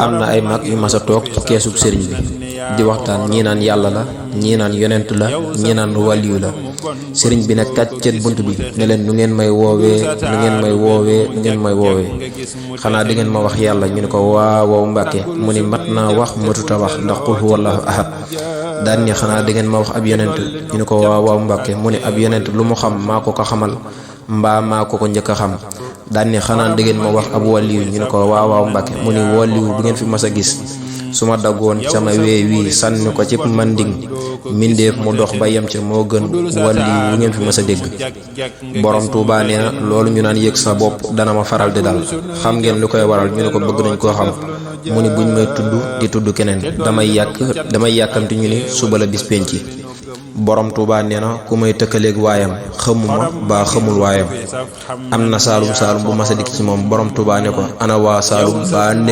am na ay mag yu mas a toog ci keesub sëriñ bi di waxtaan, ñii naan yàlla la, ñii naan yonent la, ñii naan waliyu la. sëriñ bi nag kàccet bunt bi ne leen nu ngeen may woowee, nu ngeen may woowee, nu ngeen may woowee, xanaa di ngeen ma wax yàlla. ñu ne ko waaw Mbàkke. mu ni mat naa wax matuta wax ndax qul huwallahu ahad. daan ni xanaa di ngeen ma wax ab yonent. ñu ne ko waaw Mbàkke. mu ni ab yonent lu mu xam maa ko ko xamal mbaa maa ko ko njëkk a xam. daan ni xanaa di ngeen ma wax ab waliyu. ñu ne ko waaw Mbàkke. mu ni waliyu bu ngeen fi mas a gis su ma daggoon sama wee wii sànni ko ci manding mindeef mu dox ba yem ca moo gën waliyu bu ngeen fi mas a dégg. borom Tuubaa nee na loolu ñu naan yëg sa bopp dana ma faral di dal. xam ngeen lu koy waral. ñu ne ko bëgg nañ koo xam. mu ni buñ may tudd di tudd keneen damay yàkkamti ñu ni suba la bis penc. borom Tuubaa nee na ku may tëkkaleeg waayam xamuma baa xamul waayam. am na saalum bu mas a dikk ci moom. borom Tuubaa ne ko ana waa saalum baa nekk